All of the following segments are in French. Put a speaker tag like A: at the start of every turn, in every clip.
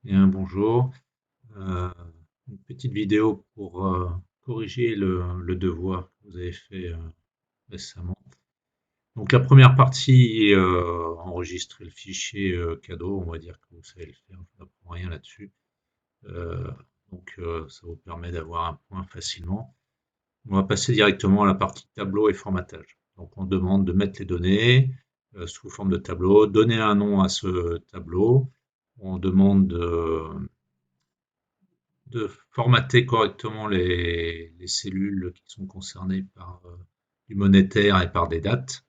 A: Bien, bonjour. Euh, une petite vidéo pour corriger le devoir que vous avez fait récemment. Donc la première partie, enregistrer le fichier cadeau, on va dire que vous savez le faire, je n'apprends rien là-dessus. Euh, ça vous permet d'avoir un point facilement. On va passer directement à la partie tableau et formatage. Donc on demande de mettre les données sous forme de tableau, donner un nom à ce tableau. On demande de formater correctement les cellules qui sont concernées par du monétaire et par des dates.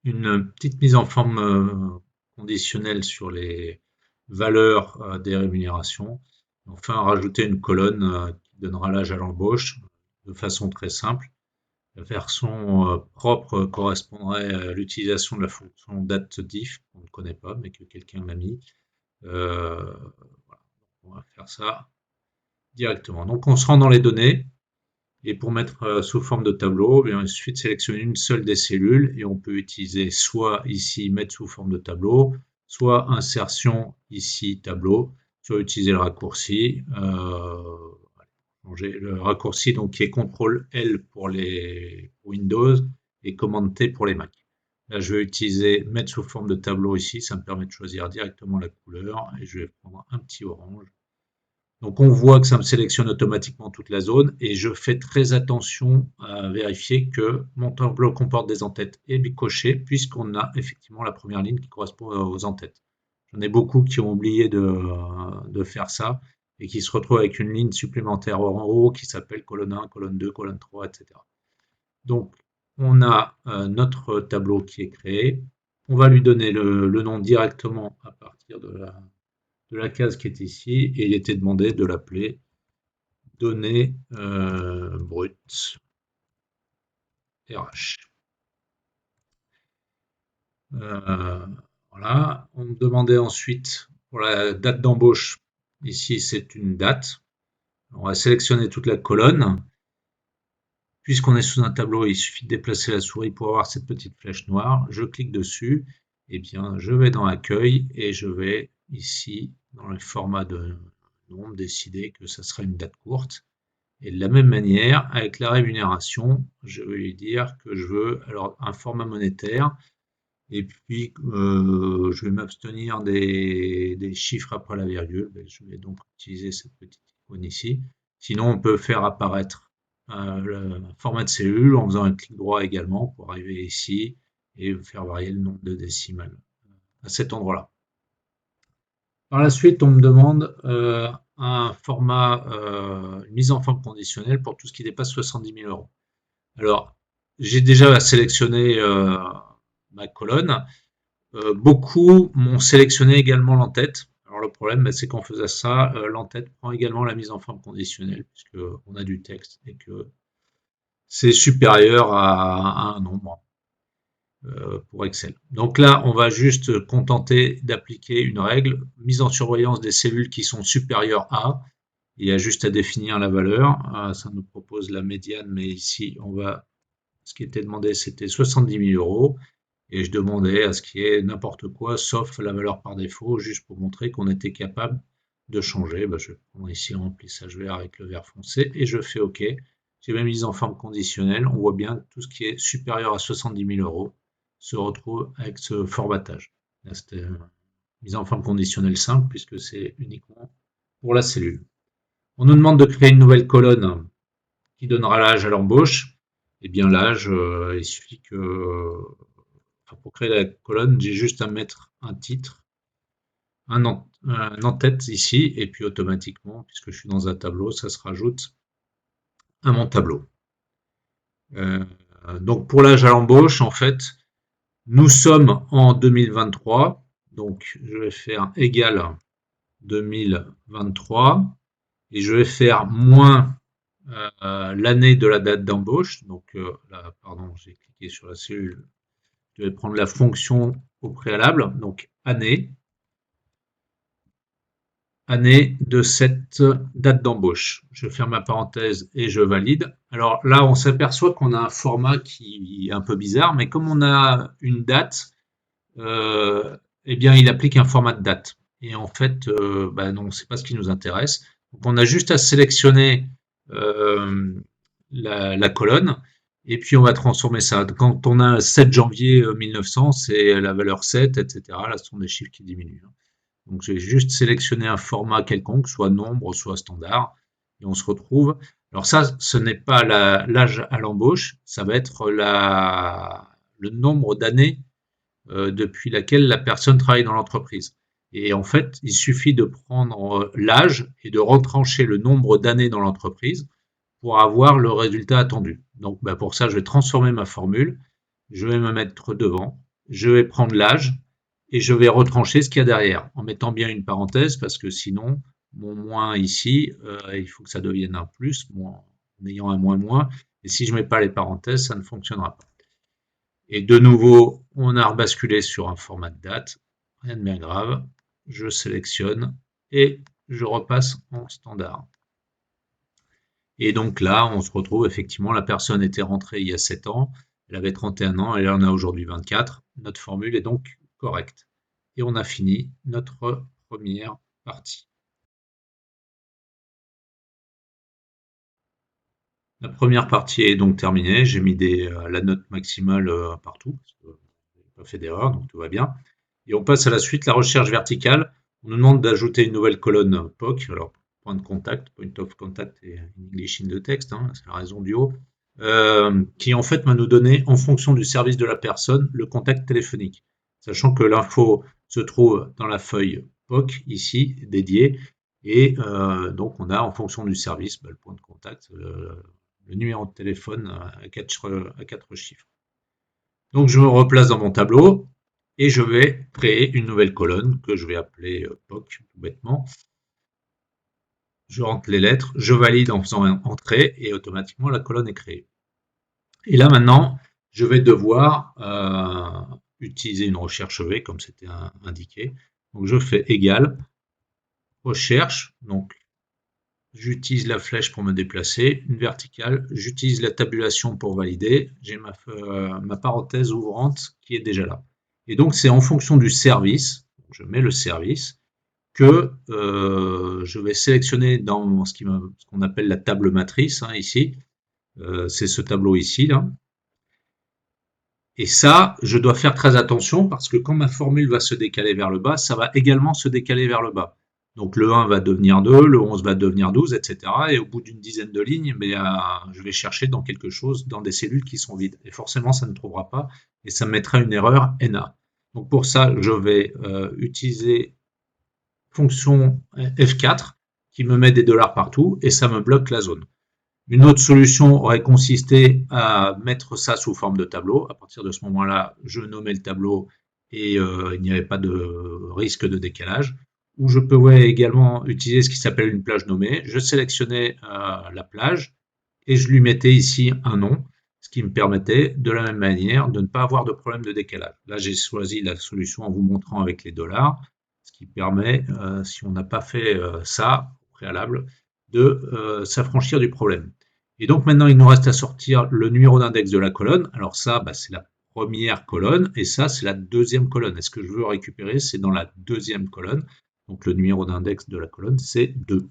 A: Une petite mise en forme conditionnelle sur les valeurs des rémunérations. Enfin, rajouter une colonne qui donnera l'âge à l'embauche de façon très simple. La version propre correspondrait à l'utilisation de la fonction date diff, qu'on ne connaît pas, mais que quelqu'un m'a mis. Voilà. On va faire ça directement. Donc on se rend dans les données et pour mettre sous forme de tableau, bien, il suffit de sélectionner une seule des cellules et on peut utiliser soit ici mettre sous forme de tableau, soit insertion ici tableau, soit utiliser le raccourci. Changer le raccourci donc qui est CTRL L pour les Windows et Command T pour les Mac. Là, je vais utiliser mettre sous forme de tableau ici, ça me permet de choisir directement la couleur et je vais prendre un petit orange. Donc on voit que ça me sélectionne automatiquement toute la zone et je fais très attention à vérifier que mon tableau comporte des en-têtes et bicochés puisqu'on a effectivement la première ligne qui correspond aux en-têtes. J'en ai beaucoup qui ont oublié de faire ça et qui se retrouvent avec une ligne supplémentaire en haut qui s'appelle colonne 1, colonne 2, colonne 3, etc. Donc on a notre tableau qui est créé. On va lui donner le nom directement à partir de la case qui est ici et il était demandé de l'appeler données brutes RH. Euh, voilà. On me demandait ensuite pour la date d'embauche. Ici, c'est une date. On va sélectionner toute la colonne. Puisqu'on est sous un tableau, il suffit de déplacer la souris pour avoir cette petite flèche noire. Je clique dessus. Et bien, je vais dans Accueil et je vais ici, dans le format de nombre, décider que ça sera une date courte. Et de la même manière, avec la rémunération, je vais lui dire que je veux alors un format monétaire et puis je vais m'abstenir des chiffres après la virgule. Je vais donc utiliser cette petite icône ici. Sinon, on peut faire apparaître le format de cellule en faisant un clic droit également pour arriver ici et faire varier le nombre de décimales à cet endroit-là. Par la suite, on me demande un format, une mise en forme conditionnelle pour tout ce qui dépasse 70 000 euros. Alors, j'ai déjà sélectionné ma colonne. Beaucoup m'ont sélectionné également l'entête. Alors le problème, bah, c'est qu'en faisant ça, l'entête prend également la mise en forme conditionnelle, puisqu'on a du texte et que c'est supérieur à un nombre pour Excel. Donc là, on va juste contenter d'appliquer une règle, mise en surveillance des cellules qui sont supérieures à. Il y a juste à définir la valeur. Ça nous propose la médiane, mais ici, ce qui était demandé, c'était 70 000 euros. Et je demandais à ce qu'il y ait n'importe quoi, sauf la valeur par défaut, juste pour montrer qu'on était capable de changer. Je vais prendre ici remplissage vert avec le vert foncé et je fais OK. J'ai ma mise en forme conditionnelle. On voit bien que tout ce qui est supérieur à 70 000 euros se retrouve avec ce formatage. Là, c'était une mise en forme conditionnelle simple puisque c'est uniquement pour la cellule. On nous demande de créer une nouvelle colonne qui donnera l'âge à l'embauche. Eh bien, l'âge, il suffit que pour créer la colonne, j'ai juste à mettre un titre, un en-tête ici, et puis automatiquement, puisque je suis dans un tableau, ça se rajoute à mon tableau. Donc pour l'âge à l'embauche, en fait, nous sommes en 2023, donc je vais faire égal 2023, et je vais faire moins l'année de la date d'embauche. Donc là, pardon, j'ai cliqué sur la cellule. Je vais prendre la fonction au préalable, donc année de cette date d'embauche. Je ferme la parenthèse et je valide. Alors là, on s'aperçoit qu'on a un format qui est un peu bizarre, mais comme on a une date, eh bien, il applique un format de date. Et en fait, non, c'est pas ce qui nous intéresse. Donc on a juste à sélectionner euh, la colonne et puis on va transformer ça. Quand on a 7 janvier 1900, c'est la valeur 7, etc. Là, ce sont des chiffres qui diminuent. Donc j'ai juste sélectionné un format quelconque, soit nombre, soit standard, et on se retrouve. Alors ça, ce n'est pas l'âge à l'embauche, ça va être le nombre d'années depuis laquelle la personne travaille dans l'entreprise. Et en fait, il suffit de prendre l'âge et de retrancher le nombre d'années dans l'entreprise pour avoir le résultat attendu. Donc pour ça, je vais transformer ma formule, je vais me mettre devant, je vais prendre l'âge et je vais retrancher ce qu'il y a derrière en mettant bien une parenthèse parce que sinon, mon moins ici, il faut que ça devienne un plus, en ayant un moins moins. Et si je ne mets pas les parenthèses, ça ne fonctionnera pas. Et de nouveau, on a rebasculé sur un format de date, rien de bien grave. Je sélectionne et je repasse en standard. Et donc là, on se retrouve effectivement, la personne était rentrée il y a 7 ans, elle avait 31 ans, et là on a aujourd'hui 24. Notre formule est donc correcte. Et on a fini notre première partie. La première partie est donc terminée. J'ai mis la note maximale partout, parce que je n'ai pas fait d'erreur, donc tout va bien. Et on passe à la suite, la recherche verticale. On nous demande d'ajouter une nouvelle colonne POC, alors point de contact, point of contact et English in the text, hein, c'est la raison du haut, qui en fait va nous donner, en fonction du service de la personne, le contact téléphonique. Sachant que l'info se trouve dans la feuille POC, ici, dédiée, et donc on a, en fonction du service, le point de contact, le numéro de téléphone à 4 chiffres. Donc je me replace dans mon tableau et je vais créer une nouvelle colonne que je vais appeler POC tout bêtement. Je rentre les lettres, je valide en faisant entrer et automatiquement la colonne est créée. Et là maintenant, je vais devoir utiliser une recherche V comme c'était indiqué. Donc je fais égal recherche, donc j'utilise la flèche pour me déplacer, une verticale, j'utilise la tabulation pour valider, j'ai ma parenthèse ouvrante qui est déjà là. Et donc c'est en fonction du service, je mets le service, que je vais sélectionner dans ce qu'on appelle la table matrice, hein, ici, c'est ce tableau ici, là. Et ça, je dois faire très attention parce que quand ma formule va se décaler vers le bas, ça va également se décaler vers le bas. Donc le 1 va devenir 2, le 11 va devenir 12, etc. Et au bout d'une dizaine de lignes, je vais chercher dans quelque chose, dans des cellules qui sont vides. Et forcément, ça ne trouvera pas et ça me mettra une erreur NA. Donc pour ça, je vais utiliser fonction F4 qui me met des dollars partout et ça me bloque la zone. Une autre solution aurait consisté à mettre ça sous forme de tableau. À partir de ce moment-là, je nommais le tableau et il n'y avait pas de risque de décalage. Ou je pouvais également utiliser ce qui s'appelle une plage nommée. Je sélectionnais la plage et je lui mettais ici un nom, ce qui me permettait de la même manière de ne pas avoir de problème de décalage. Là, j'ai choisi la solution en vous montrant avec les dollars, ce qui permet, si on n'a pas fait ça au préalable, de s'affranchir du problème. Et donc maintenant, il nous reste à sortir le numéro d'index de la colonne. Alors ça, c'est la première colonne et ça, c'est la deuxième colonne. Et ce que je veux récupérer, c'est dans la deuxième colonne. Donc le numéro d'index de la colonne, c'est 2.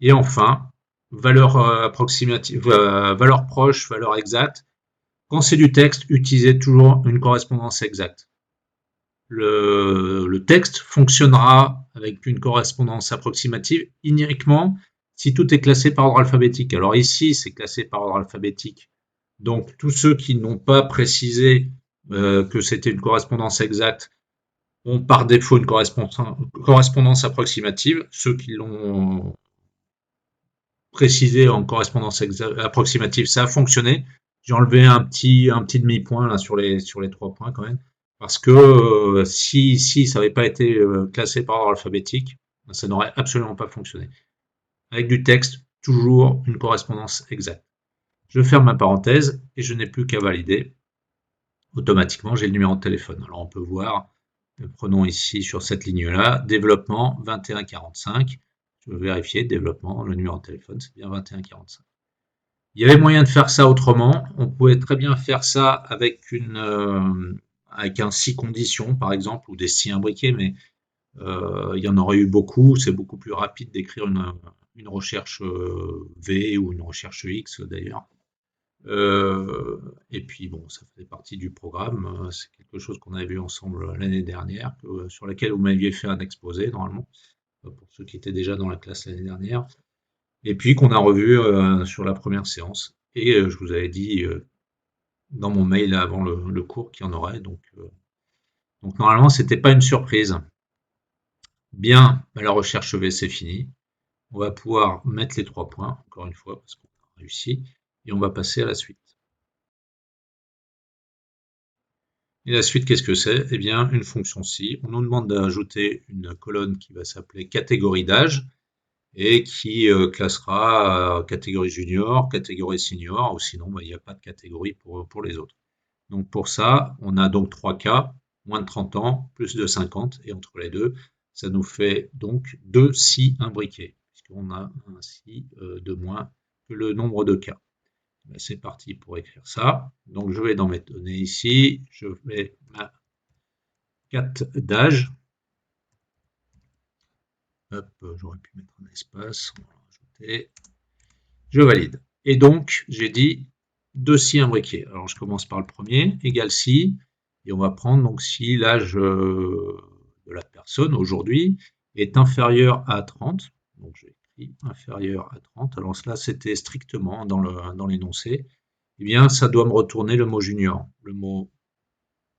A: Et enfin, valeur approximative, valeur proche, valeur exacte. Quand c'est du texte, utilisez toujours une correspondance exacte. Le texte fonctionnera avec une correspondance approximative uniquement si tout est classé par ordre alphabétique. Alors ici, c'est classé par ordre alphabétique. Donc tous ceux qui n'ont pas précisé que c'était une correspondance exacte ont par défaut une correspondance approximative. Ceux qui l'ont précisé en correspondance approximative, ça a fonctionné. J'ai enlevé un petit demi-point là sur les 3 points quand même. Parce que si ça n'avait pas été classé par ordre alphabétique, ça n'aurait absolument pas fonctionné. Avec du texte, toujours une correspondance exacte. Je ferme ma parenthèse et je n'ai plus qu'à valider. Automatiquement, j'ai le numéro de téléphone. Alors on peut voir, prenons ici sur cette ligne-là, développement 2145. Je veux vérifier, développement, le numéro de téléphone, c'est bien 2145. Il y avait moyen de faire ça autrement. On pouvait très bien faire ça avec un si condition, par exemple, ou des si imbriqués, mais Il y en aurait eu beaucoup, c'est beaucoup plus rapide d'écrire une recherche V ou une recherche X d'ailleurs. Et puis bon, ça faisait partie du programme. C'est quelque chose qu'on avait vu ensemble l'année dernière, sur laquelle vous m'aviez fait un exposé normalement, pour ceux qui étaient déjà dans la classe l'année dernière. Et puis qu'on a revu sur la première séance. Et je vous avais dit dans mon mail avant le cours qu'il y en aurait. Donc normalement, c'était pas une surprise. Bien, la recherche V, c'est fini. On va pouvoir mettre les 3 points, encore une fois, parce qu'on a réussi. Et on va passer à la suite. Et la suite, qu'est-ce que c'est? Eh bien, une fonction si. On nous demande d'ajouter une colonne qui va s'appeler catégorie d'âge et qui classera catégorie junior, catégorie senior, ou sinon, il n'y a pas de catégorie pour les autres. Donc pour ça, on a donc 3 cas, moins de 30 ans, plus de 50, et entre les deux, ça nous fait donc 2 si imbriqués, puisqu'on a un si de moins que le nombre de cas. C'est parti pour écrire ça. Donc je vais dans mes données ici, je mets ma carte d'âge. Hop, j'aurais pu mettre un espace, on va rajouter. Je valide. Et donc, j'ai dit 2 si imbriqués. Alors je commence par le premier, égal si, et on va prendre donc si l'âge de la personne aujourd'hui est inférieur à 30. Donc j'ai écrit inférieur à 30. Alors cela, c'était strictement dans l'énoncé. Eh bien, ça doit me retourner le mot junior. Le mot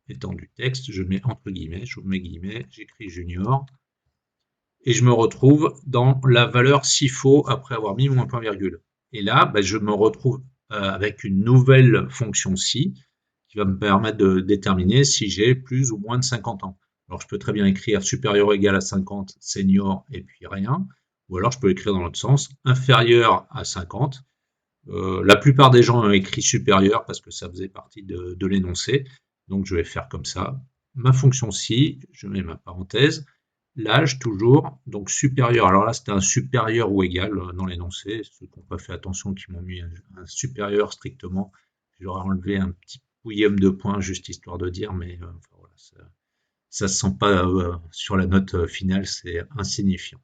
A: étant du texte, je mets entre guillemets, j'ouvre mes guillemets, j'écris junior, et je me retrouve dans la valeur s'il faut après avoir mis mon point virgule. Et là, je me retrouve avec une nouvelle fonction si qui va me permettre de déterminer si j'ai plus ou moins de 50 ans. Alors je peux très bien écrire supérieur ou égal à 50, senior et puis rien, ou alors je peux écrire dans l'autre sens, inférieur à 50. La plupart des gens ont écrit supérieur parce que ça faisait partie de l'énoncé, donc je vais faire comme ça. Ma fonction si, je mets ma parenthèse, l'âge toujours, donc supérieur. Alors là, c'était un supérieur ou égal dans l'énoncé. Ceux qui n'ont pas fait attention, qui m'ont mis un supérieur strictement, j'aurais enlevé un petit pouillum de points juste histoire de dire, mais enfin, voilà, ça se sent pas sur la note finale, c'est insignifiant.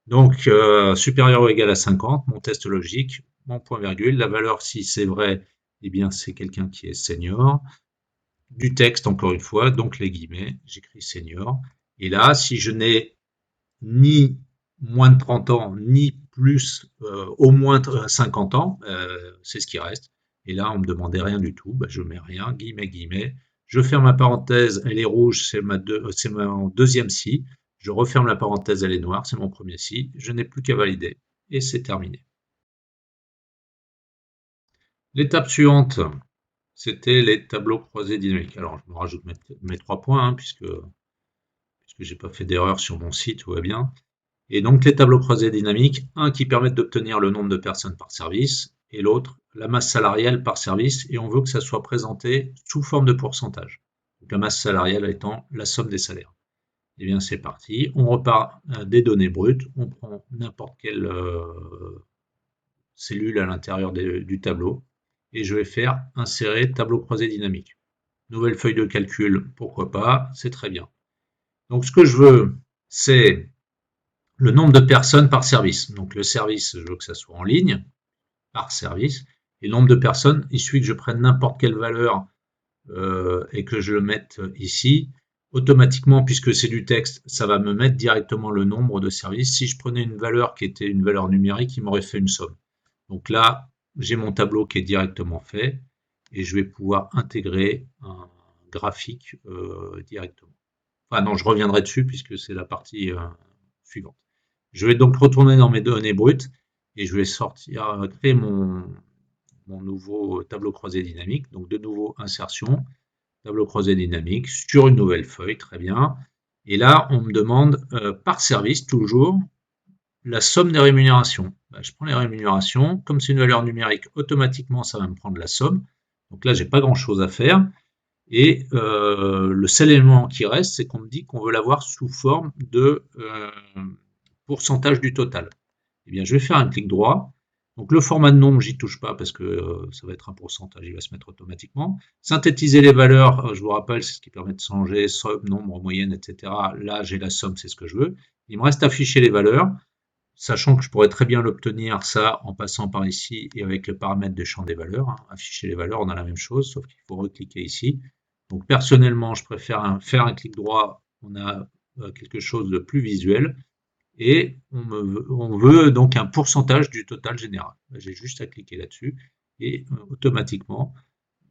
A: Donc supérieur ou égal à 50, mon test logique, mon point virgule, la valeur si c'est vrai, eh bien c'est quelqu'un qui est senior. Du texte encore une fois, donc les guillemets, j'écris senior. Et là, si je n'ai ni moins de 30 ans, ni plus au moins 50 ans, c'est ce qui reste. Et là, on me demandait rien du tout, je mets rien, guillemets, guillemets. Je ferme ma parenthèse, elle est rouge, c'est mon deuxième si. Je referme la parenthèse, elle est noire, c'est mon premier si. Je n'ai plus qu'à valider. Et c'est terminé. L'étape suivante, c'était les tableaux croisés dynamiques. Alors, je me rajoute mes 3 points, puisque j'ai pas fait d'erreur sur mon site, tout va bien. Et donc les tableaux croisés dynamiques, un qui permettent d'obtenir le nombre de personnes par service, et l'autre la masse salariale par service, et on veut que ça soit présenté sous forme de pourcentage. Donc la masse salariale étant la somme des salaires. Et bien c'est parti, on repart des données brutes, on prend n'importe quelle cellule à l'intérieur du tableau, et je vais faire insérer tableau croisé dynamique. Nouvelle feuille de calcul, pourquoi pas, c'est très bien. Donc ce que je veux, c'est le nombre de personnes par service. Donc le service, je veux que ça soit en ligne, par service. Et le nombre de personnes, il suffit que je prenne n'importe quelle valeur et que je le mette ici. Automatiquement, puisque c'est du texte, ça va me mettre directement le nombre de services. Si je prenais une valeur qui était une valeur numérique, il m'aurait fait une somme. Donc là, j'ai mon tableau qui est directement fait et je vais pouvoir intégrer un graphique directement. Enfin non, je reviendrai dessus puisque c'est la partie suivante. Je vais donc retourner dans mes données brutes et je vais créer mon nouveau tableau croisé dynamique. Donc de nouveau insertion, tableau croisé dynamique sur une nouvelle feuille, très bien. Et là, on me demande par service toujours la somme des rémunérations. Je prends les rémunérations, comme c'est une valeur numérique, automatiquement ça va me prendre la somme. Donc là, j'ai pas grand chose à faire. Et le seul élément qui reste, c'est qu'on me dit qu'on veut l'avoir sous forme de pourcentage du total. Eh bien, je vais faire un clic droit Donc le format de nombre, j'y touche pas parce que ça va être un pourcentage, il va se mettre automatiquement. Synthétiser les valeurs, je vous rappelle, c'est ce qui permet de changer somme, nombre, moyenne, etc. Là, j'ai la somme, c'est ce que je veux. Il me reste à afficher les valeurs, sachant que je pourrais très bien l'obtenir ça en passant par ici et avec le paramètre de champ des valeurs. Afficher les valeurs, on a la même chose, sauf qu'il faut recliquer ici. Donc personnellement, je préfère faire un clic droit, on a quelque chose de plus visuel et on veut donc un pourcentage du total général. J'ai juste à cliquer là-dessus et automatiquement,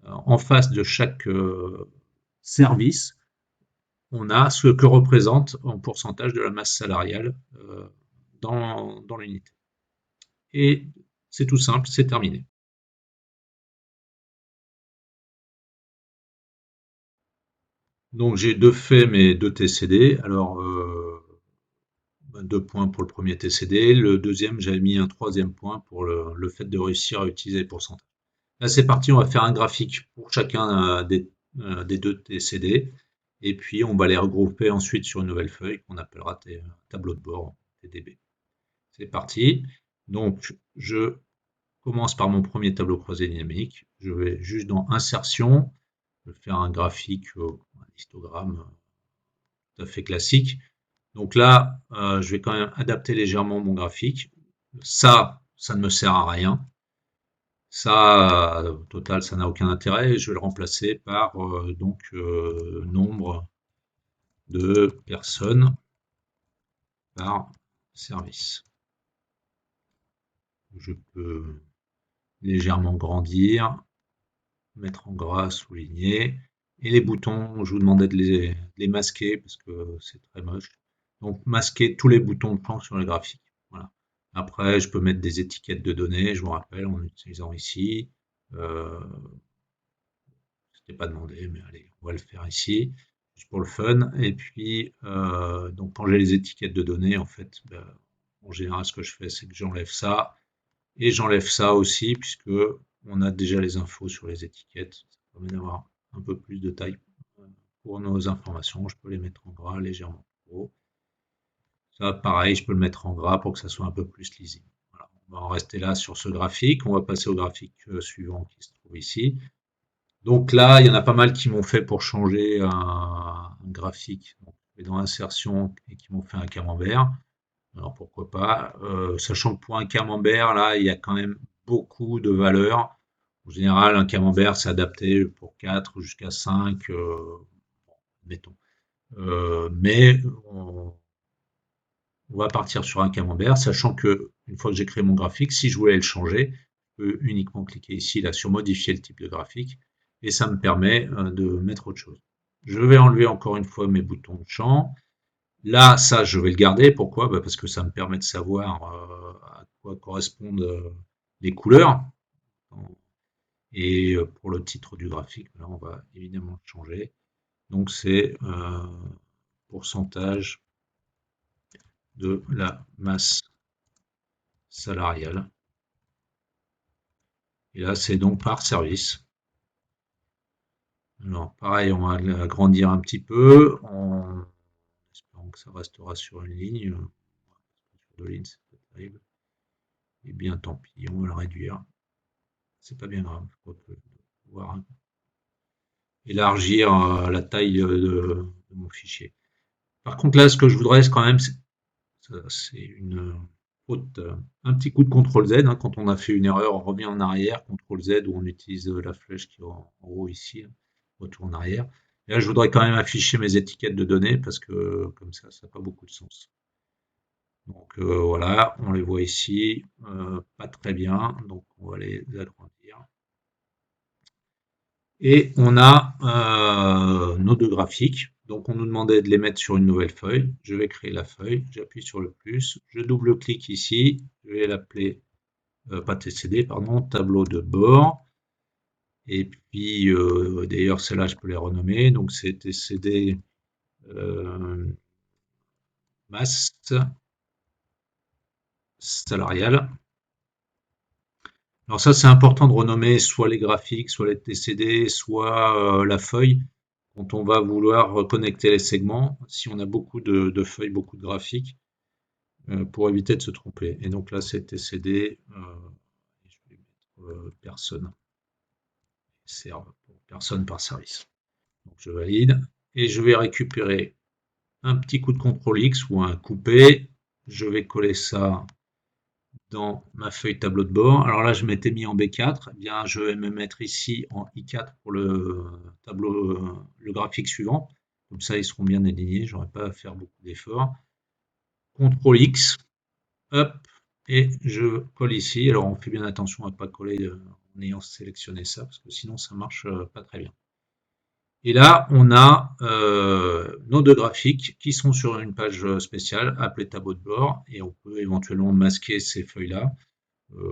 A: en face de chaque service, on a ce que représente en pourcentage de la masse salariale dans l'unité. Et c'est tout simple, c'est terminé. Donc j'ai fait mes deux TCD. Alors 2 points pour le premier TCD. Le deuxième, j'avais mis un troisième point pour le fait de réussir à utiliser les pourcentages. Là, c'est parti, on va faire un graphique pour chacun des deux TCD. Et puis, on va les regrouper ensuite sur une nouvelle feuille qu'on appellera tableau de bord, TDB. C'est parti. Donc, je commence par mon premier tableau croisé dynamique. Je vais juste dans Insertion. Je vais faire un graphique, un histogramme tout à fait classique. Donc là, je vais quand même adapter légèrement mon graphique. Ça ne me sert à rien. Ça, au total, ça n'a aucun intérêt. Je vais le remplacer par nombre de personnes par service. Je peux légèrement grandir, mettre en gras, souligner. Et les boutons, je vous demandais de les masquer parce que c'est très moche. Donc masquer tous les boutons de champ sur le graphique. Voilà. Après, je peux mettre des étiquettes de données, je vous rappelle, en utilisant ici. C'était pas demandé, mais allez, on va le faire ici, juste pour le fun. Et puis, donc quand j'ai les étiquettes de données, en fait, en général, ce que je fais, c'est que j'enlève ça et j'enlève ça aussi, puisque on a déjà les infos sur les étiquettes. Ça permet d'avoir un peu plus de taille pour nos informations. Je peux les mettre en gras légèrement plus gros. Ça, pareil, je peux le mettre en gras pour que ça soit un peu plus lisible. Voilà. On va en rester là sur ce graphique. On va passer au graphique suivant qui se trouve ici. Donc là, il y en a pas mal qui m'ont fait pour changer un graphique. Donc, je vais dans Insertion et qui m'ont fait un camembert. Alors pourquoi pas, sachant que pour un camembert, là, il y a quand même beaucoup de valeurs. En général, un camembert, c'est adapté pour 4 jusqu'à 5, mettons. Mais on va partir sur un camembert, sachant que une fois que j'ai créé mon graphique, si je voulais le changer, je peux uniquement cliquer ici là sur modifier le type de graphique et ça me permet de mettre autre chose. Je vais enlever encore une fois mes boutons de champ. Là, ça, je vais le garder. Pourquoi? Parce que ça me permet de savoir à quoi correspondent les couleurs. Et pour le titre du graphique, là, on va évidemment le changer. Donc c'est pourcentage de la masse salariale. Et là, c'est donc par service. Alors, pareil, on va l'agrandir un petit peu en espérant que ça restera sur une ligne. Sur deux lignes, c'est pas terrible. Et bien, tant pis, on va le réduire. C'est pas bien grave. Je crois que je vais pouvoir élargir la taille de mon fichier. Par contre, là, ce que je voudrais quand même, c'est une un petit coup de CTRL Z. Hein, quand on a fait une erreur, on revient en arrière, CTRL Z, ou on utilise la flèche qui est en haut ici, retour en arrière. Et là, je voudrais quand même afficher mes étiquettes de données parce que comme ça n'a pas beaucoup de sens. Donc voilà, on les voit ici, pas très bien, donc on va les agrandir. Et on a nos deux graphiques. Donc on nous demandait de les mettre sur une nouvelle feuille. Je vais créer la feuille, j'appuie sur le plus, je double-clique ici, je vais l'appeler, pas TCD, pardon, tableau de bord. Et puis d'ailleurs celles-là je peux les renommer. Donc c'est TCD masse salariale. Alors ça c'est important de renommer soit les graphiques, soit les TCD, soit la feuille. Quand on va vouloir reconnecter les segments, si on a beaucoup de feuilles, beaucoup de graphiques, pour éviter de se tromper. Et donc là, c'est TCD personne, serve pour personne par service. Donc je valide et je vais récupérer un petit coup de CTRL X ou un coupé. Je vais coller ça dans ma feuille tableau de bord. Alors là, je m'étais mis en B4. Eh bien, je vais me mettre ici en I4 pour le tableau, le graphique suivant. Comme ça, ils seront bien alignés. Je n'aurai pas à faire beaucoup d'efforts. CTRL X, hop, et je colle ici. Alors, on fait bien attention à ne pas coller en ayant sélectionné ça, parce que sinon, ça marche pas très bien. Et là, on a nos deux graphiques qui sont sur une page spéciale appelée tableau de bord, et on peut éventuellement masquer ces feuilles-là.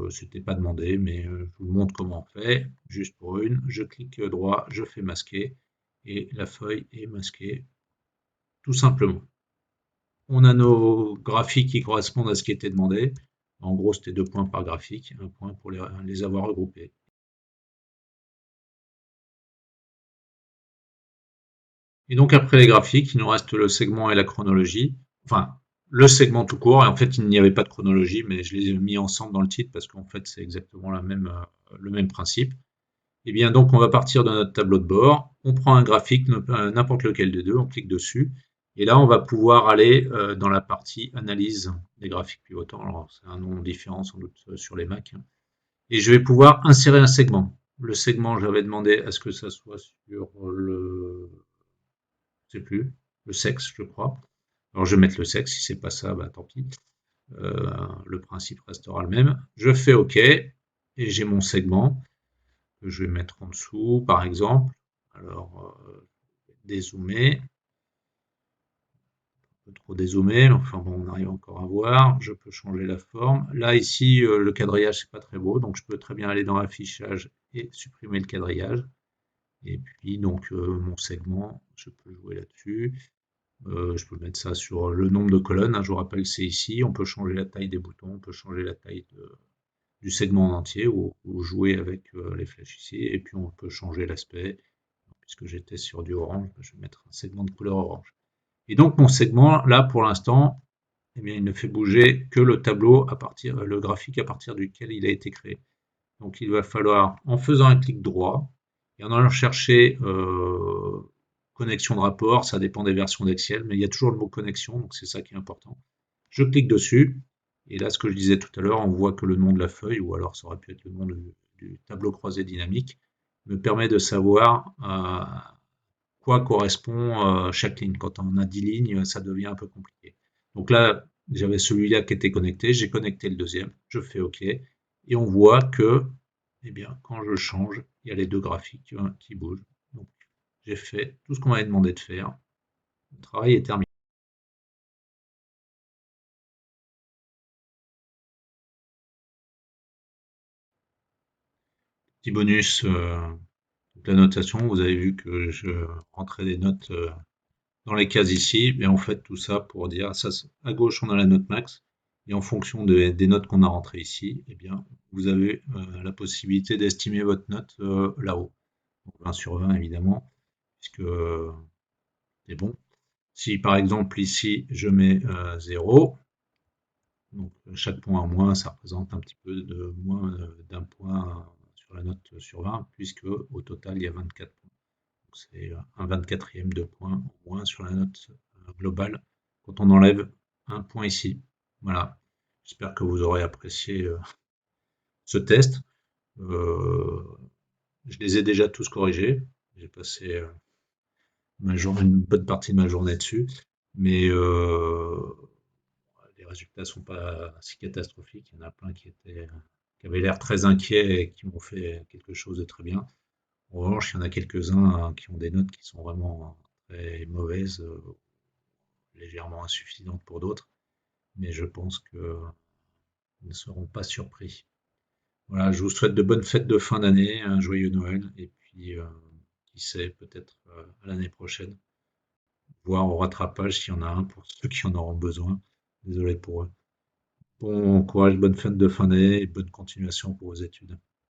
A: C'était pas demandé, mais je vous montre comment on fait. Juste pour une, je clique droit, je fais masquer, et la feuille est masquée, tout simplement. On a nos graphiques qui correspondent à ce qui était demandé. En gros, c'était 2 points par graphique, un point pour les avoir regroupés. Et donc après les graphiques, il nous reste le segment et la chronologie. Enfin, le segment tout court, et en fait il n'y avait pas de chronologie, mais je les ai mis ensemble dans le titre parce qu'en fait c'est exactement le même principe. Et bien donc on va partir de notre tableau de bord, on prend un graphique, n'importe lequel des deux, on clique dessus, et là on va pouvoir aller dans la partie analyse des graphiques pivotants. Alors c'est un nom différent sans doute sur les Mac, hein. Et je vais pouvoir insérer un segment. Le segment, j'avais demandé à ce que ça soit sur je sais plus, le sexe, je crois. Alors je vais mettre le sexe, si c'est pas ça, bah tant pis. Le principe restera le même. Je fais OK et j'ai mon segment que je vais mettre en dessous, par exemple. Alors dézoomer, un peu trop dézoomer, mais enfin bon, on arrive encore à voir. Je peux changer la forme. Là ici, le quadrillage c'est pas très beau, donc je peux très bien aller dans l'affichage et supprimer le quadrillage. Et puis donc mon segment, je peux jouer là-dessus. Je peux mettre ça sur le nombre de colonnes, hein, je vous rappelle c'est ici, on peut changer la taille des boutons, on peut changer la taille du segment en entier ou jouer avec les flèches ici, et puis on peut changer l'aspect, puisque j'étais sur du orange, je vais mettre un segment de couleur orange. Et donc mon segment, là pour l'instant, eh bien, il ne fait bouger que le tableau le graphique à partir duquel il a été créé. Donc il va falloir, en faisant un clic droit, et en allant chercher connexion de rapport, ça dépend des versions d'Excel, mais il y a toujours le mot connexion, donc c'est ça qui est important. Je clique dessus, et là ce que je disais tout à l'heure, on voit que le nom de la feuille, ou alors ça aurait pu être le nom du tableau croisé dynamique, me permet de savoir à quoi correspond chaque ligne. Quand on a 10 lignes, ça devient un peu compliqué. Donc là, j'avais celui-là qui était connecté, j'ai connecté le deuxième, je fais OK, et on voit que, eh bien, quand je change, il y a les deux graphiques qui bougent. Donc, j'ai fait tout ce qu'on m'avait demandé de faire. Le travail est terminé. Petit bonus, la notation, vous avez vu que je rentrais des notes dans les cases ici, mais en fait tout ça pour dire, ça, à gauche on a la note max, et en fonction des notes qu'on a rentrées ici, eh bien, vous avez la possibilité d'estimer votre note là-haut. Donc 20 sur 20 évidemment, puisque c'est bon. Si par exemple ici je mets 0, donc chaque point en moins ça représente un petit peu de moins d'un point sur la note sur 20, puisque au total il y a 24 points. Donc c'est un 24e de point en moins sur la note globale quand on enlève un point ici. Voilà. J'espère que vous aurez apprécié ce test. Euh, je les ai déjà tous corrigés. J'ai passé une bonne partie de ma journée dessus. Mais les résultats sont pas si catastrophiques. Il y en a plein qui avaient l'air très inquiets et qui m'ont fait quelque chose de très bien. En revanche, il y en a quelques-uns qui ont des notes qui sont vraiment très mauvaises, légèrement insuffisantes pour d'autres, mais je pense qu'ils ne seront pas surpris. Voilà, je vous souhaite de bonnes fêtes de fin d'année, un joyeux Noël, et puis qui sait, peut-être à l'année prochaine, voire au rattrapage s'il y en a un pour ceux qui en auront besoin. Désolé pour eux. Bon courage, bonne fête de fin d'année et bonne continuation pour vos études.